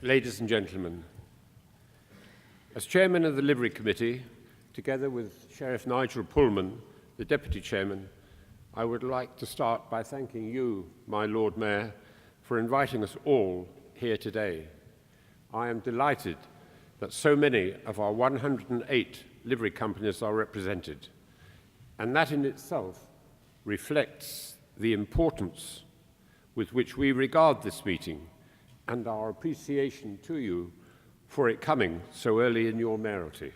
Ladies and gentlemen, as chairman of the Livery Committee, together with Sheriff Nigel Pullman, the Deputy Chairman, I would like to start by thanking you, my Lord Mayor, for inviting us all here today. I am delighted that so many of our 108 livery companies are represented, and that in itself reflects the importance with which we regard this meeting and our appreciation to you for it coming so early in your mayoralty.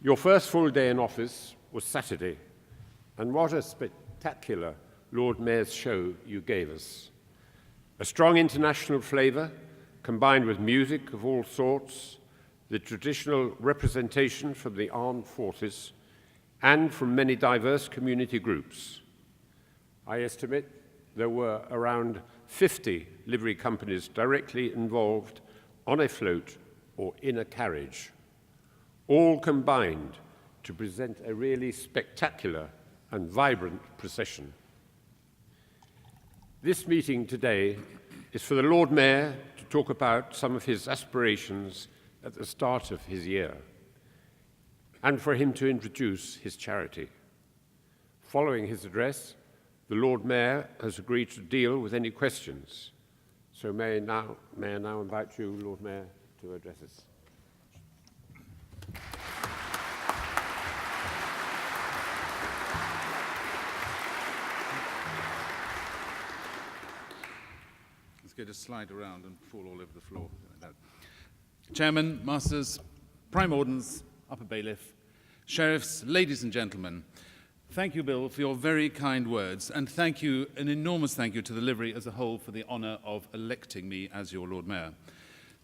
Your first full day in office was Saturday, and what a spectacular Lord Mayor's show you gave us. A strong international flavour combined with music of all sorts, the traditional representation from the armed forces, and from many diverse community groups. I estimate there were around 50 livery companies directly involved on a float or in a carriage, all combined to present a really spectacular and vibrant procession. This meeting today is for the Lord Mayor to talk about some of his aspirations at the start of his year, and for him to introduce his charity. Following his address, the Lord Mayor has agreed to deal with any questions. So may I now invite you, Lord Mayor, to address us. It's going to slide around and fall all over the floor. Chairman, Masters, Prime Wardens, Upper Bailiff, Sheriffs, ladies and gentlemen, thank you, Bill, for your very kind words, and thank you, an enormous thank you to the Livery as a whole for the honour of electing me as your Lord Mayor.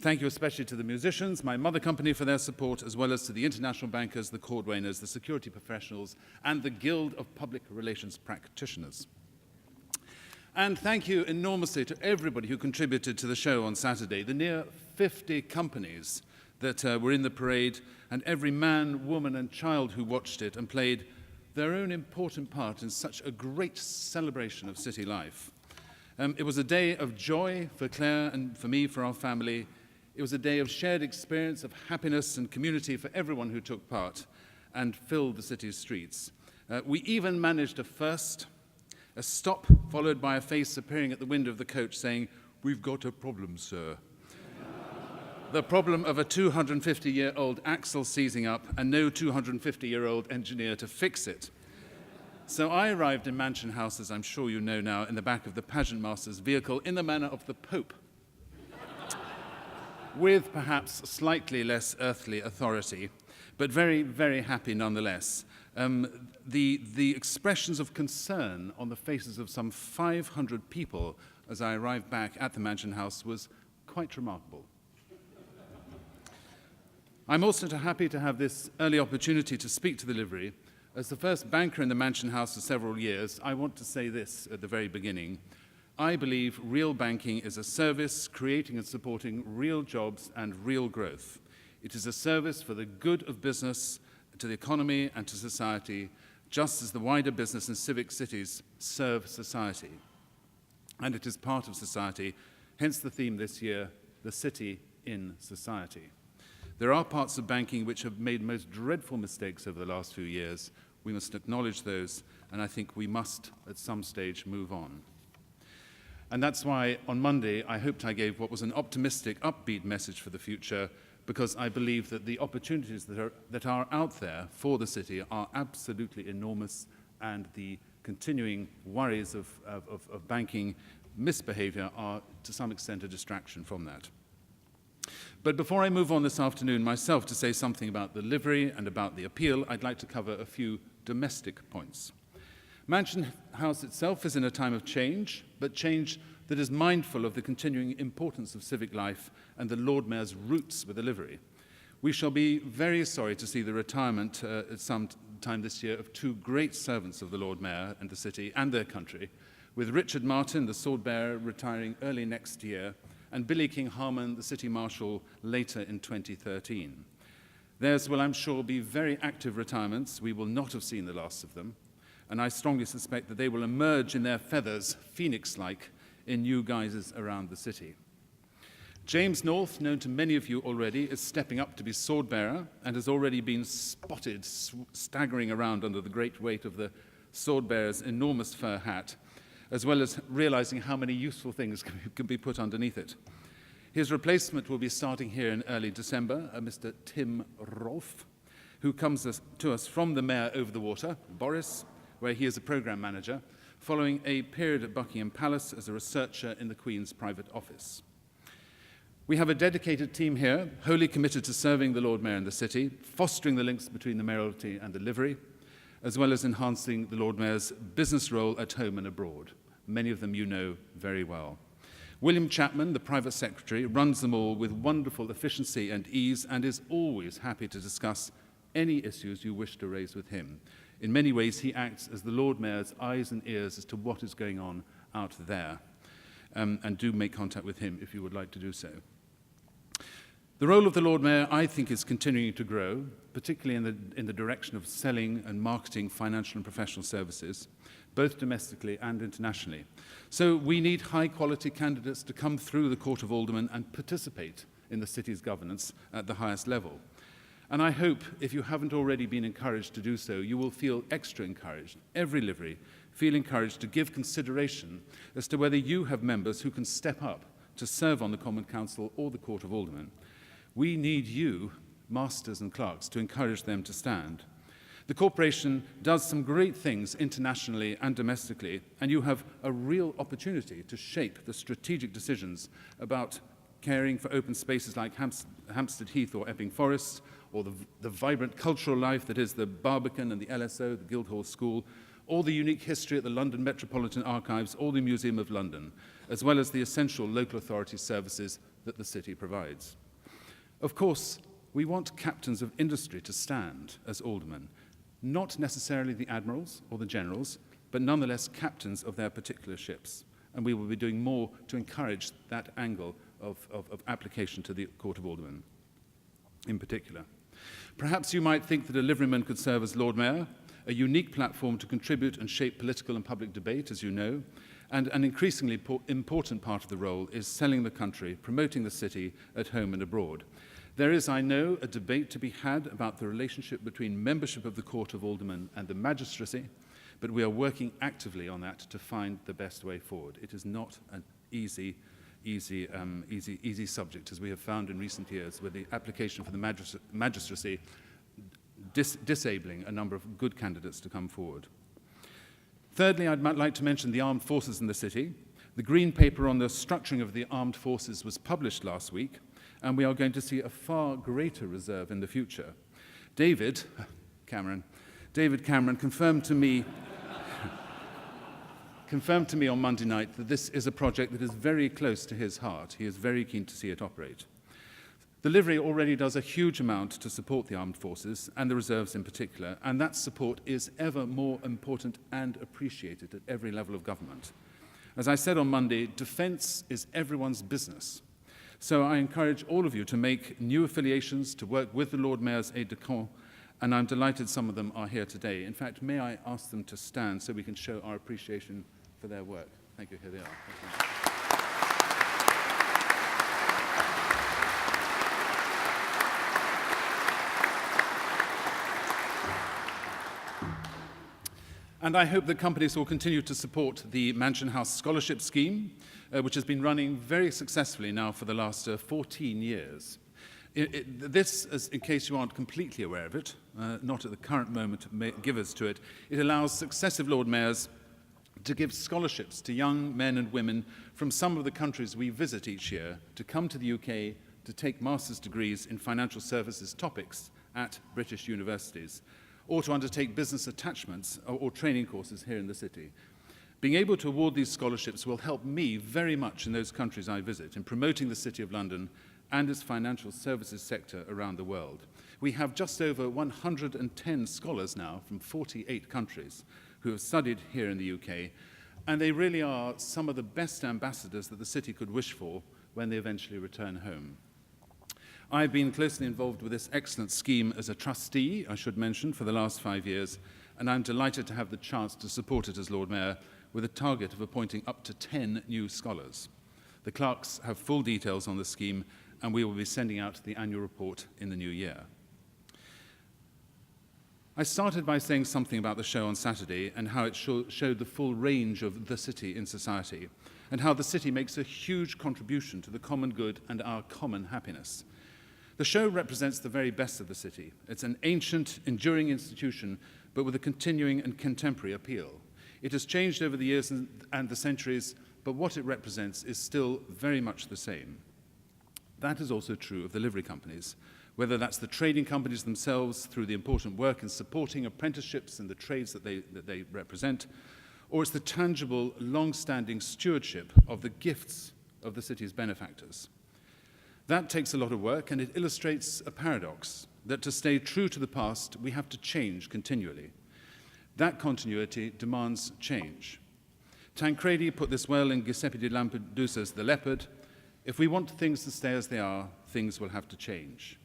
Thank you especially to the musicians, my mother company for their support, as well as to the international bankers, the cordwainers, the security professionals, and the Guild of Public Relations Practitioners. And thank you enormously to everybody who contributed to the show on Saturday, the near 50 companies that were in the parade, and every man, woman, and child who watched it and played their own important part in such a great celebration of city life. It was a day of joy for Claire and for me, for our family. It was a day of shared experience, of happiness and community for everyone who took part and filled the city's streets. We even managed a stop followed by a face appearing at the window of the coach saying, "We've got a problem, sir." The problem of a 250-year-old axle seizing up and no 250-year-old engineer to fix it. So I arrived in Mansion House, as I'm sure you know now, in the back of the pageant master's vehicle in the manner of the Pope, with perhaps slightly less earthly authority, but very, very happy nonetheless. The expressions of concern on the faces of some 500 people as I arrived back at the Mansion House was quite remarkable. I'm also happy to have this early opportunity to speak to the Livery. As the first banker in the Mansion House for several years, I want to say this at the very beginning. I believe real banking is a service creating and supporting real jobs and real growth. It is a service for the good of business, to the economy and to society, just as the wider business and civic cities serve society. And it is part of society, hence the theme this year, the city in society. There are parts of banking which have made most dreadful mistakes over the last few years. We must acknowledge those, and I think we must, at some stage, move on. And that's why, on Monday, I hoped I gave what was an optimistic, upbeat message for the future, because I believe that the opportunities that are out there for the city are absolutely enormous, and the continuing worries of banking misbehavior are, to some extent, a distraction from that. But before I move on this afternoon myself to say something about the Livery and about the appeal, I'd like to cover a few domestic points. Mansion House itself is in a time of change, but change that is mindful of the continuing importance of civic life and the Lord Mayor's roots with the Livery. We shall be very sorry to see the retirement at some time this year of two great servants of the Lord Mayor and the city and their country, with Richard Martin, the sword bearer, retiring early next year, and Billy King Harman, the City Marshal, later in 2013. Theirs will, I'm sure, be very active retirements. We will not have seen the last of them, and I strongly suspect that they will emerge in their feathers, phoenix-like, in new guises around the city. James North, known to many of you already, is stepping up to be sword bearer and has already been spotted staggering around under the great weight of the sword bearer's enormous fur hat, as well as realizing how many useful things can be put underneath it. His replacement will be starting here in early December, Mr. Tim Rolfe, who comes to us from the Mayor over the water, Boris, where he is a program manager, following a period at Buckingham Palace as a researcher in the Queen's private office. We have a dedicated team here, wholly committed to serving the Lord Mayor and the City, fostering the links between the mayoralty and the livery, as well as enhancing the Lord Mayor's business role at home and abroad. Many of them you know very well. William Chapman, the private secretary, runs them all with wonderful efficiency and ease and is always happy to discuss any issues you wish to raise with him. In many ways, he acts as the Lord Mayor's eyes and ears as to what is going on out there. And do make contact with him if you would like to do so. The role of the Lord Mayor, I think, is continuing to grow, particularly in the direction of selling and marketing financial and professional services, both domestically and internationally. So we need high-quality candidates to come through the Court of Aldermen and participate in the city's governance at the highest level. And I hope, if you haven't already been encouraged to do so, you will feel extra encouraged, every livery, feel encouraged to give consideration as to whether you have members who can step up to serve on the Common Council or the Court of Aldermen. We need you, masters and clerks, to encourage them to stand. The corporation does some great things internationally and domestically, and you have a real opportunity to shape the strategic decisions about caring for open spaces like Hampstead Heath or Epping Forest, or the vibrant cultural life that is the Barbican and the LSO, the Guildhall School, or the unique history at the London Metropolitan Archives or the Museum of London, as well as the essential local authority services that the city provides. Of course, we want captains of industry to stand as aldermen, not necessarily the admirals or the generals, but nonetheless captains of their particular ships. And we will be doing more to encourage that angle of application to the Court of Aldermen in particular. Perhaps you might think that a liveryman could serve as Lord Mayor, a unique platform to contribute and shape political and public debate, as you know, and an increasingly important part of the role is selling the country, promoting the city at home and abroad. There is, I know, a debate to be had about the relationship between membership of the Court of Aldermen and the magistracy, but we are working actively on that to find the best way forward. It is not an easy subject, as we have found in recent years, with the application for the magistracy disabling a number of good candidates to come forward. Thirdly, I'd like to mention the armed forces in the city. The Green Paper on the structuring of the armed forces was published last week, and we are going to see a far greater reserve in the future. David Cameron confirmed to me on Monday night that this is a project that is very close to his heart. He is very keen to see it operate. The livery already does a huge amount to support the armed forces and the reserves in particular, and that support is ever more important and appreciated at every level of government. As I said on Monday, defence is everyone's business. So I encourage all of you to make new affiliations, to work with the Lord Mayor's aide-de-camp, and I'm delighted some of them are here today. In fact, may I ask them to stand so we can show our appreciation for their work. Thank you. Here they are. Thank you. And I hope that companies will continue to support the Mansion House Scholarship Scheme, which has been running very successfully now for the last 14 years. This, in case you aren't completely aware of it, not at the current moment givers to it, it allows successive Lord Mayors to give scholarships to young men and women from some of the countries we visit each year to come to the UK to take master's degrees in financial services topics at British universities, or to undertake business attachments or training courses here in the city. Being able to award these scholarships will help me very much in those countries I visit in promoting the City of London and its financial services sector around the world. We have just over 110 scholars now from 48 countries who have studied here in the UK, and they really are some of the best ambassadors that the city could wish for when they eventually return home. I've been closely involved with this excellent scheme as a trustee, I should mention, for the last 5 years, and I'm delighted to have the chance to support it as Lord Mayor with a target of appointing up to 10 new scholars. The clerks have full details on the scheme, and we will be sending out the annual report in the new year. I started by saying something about the show on Saturday and how it showed the full range of the city in society, and how the city makes a huge contribution to the common good and our common happiness. The show represents the very best of the city. It's an ancient, enduring institution, but with a continuing and contemporary appeal. It has changed over the years and the centuries, but what it represents is still very much the same. That is also true of the livery companies, whether that's the trading companies themselves through the important work in supporting apprenticeships and the trades that they represent, or it's the tangible, long-standing stewardship of the gifts of the city's benefactors. That takes a lot of work, and it illustrates a paradox, that to stay true to the past, we have to change continually. That continuity demands change. Tancredi put this well in Giuseppe di Lampedusa's The Leopard: if we want things to stay as they are, things will have to change.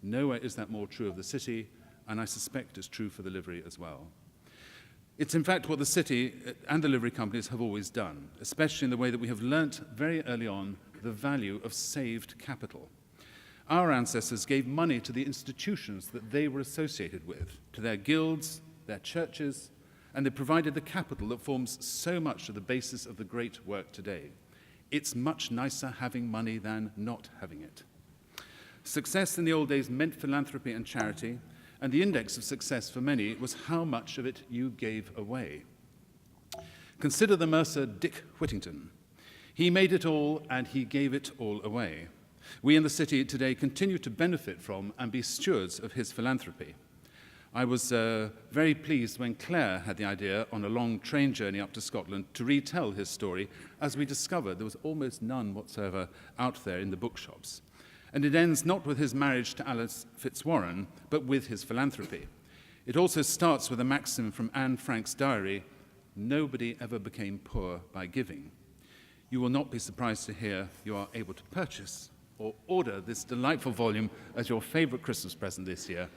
Nowhere is that more true of the city, and I suspect it's true for the livery as well. It's in fact what the city and the livery companies have always done, especially in the way that we have learnt very early on the value of saved capital. Our ancestors gave money to the institutions that they were associated with, to their guilds, their churches, and they provided the capital that forms so much of the basis of the great work today. It's much nicer having money than not having it. Success in the old days meant philanthropy and charity, and the index of success for many was how much of it you gave away. Consider the mercer Dick Whittington. He made it all, and he gave it all away. We in the city today continue to benefit from and be stewards of his philanthropy. I was very pleased when Claire had the idea on a long train journey up to Scotland to retell his story, as we discovered there was almost none whatsoever out there in the bookshops. And it ends not with his marriage to Alice Fitzwarren, but with his philanthropy. It also starts with a maxim from Anne Frank's diary: nobody ever became poor by giving. You will not be surprised to hear you are able to purchase or order this delightful volume as your favorite Christmas present this year.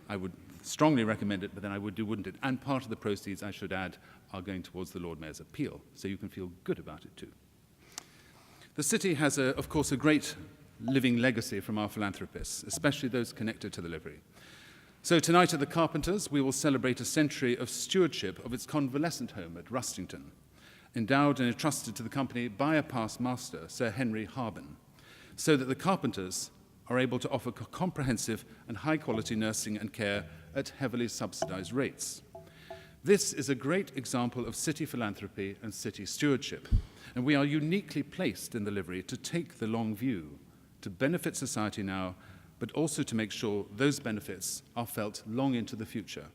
I would strongly recommend it, but then I would do, wouldn't it? And part of the proceeds, I should add, are going towards the Lord Mayor's appeal, so you can feel good about it too. The city has, of course, a great living legacy from our philanthropists, especially those connected to the livery. So tonight at the Carpenters, we will celebrate a century of stewardship of its convalescent home at Rustington, endowed and entrusted to the company by a past master, Sir Henry Harben, so that the Carpenters are able to offer comprehensive and high-quality nursing and care at heavily subsidized rates. This is a great example of city philanthropy and city stewardship, and we are uniquely placed in the livery to take the long view, to benefit society now, but also to make sure those benefits are felt long into the future.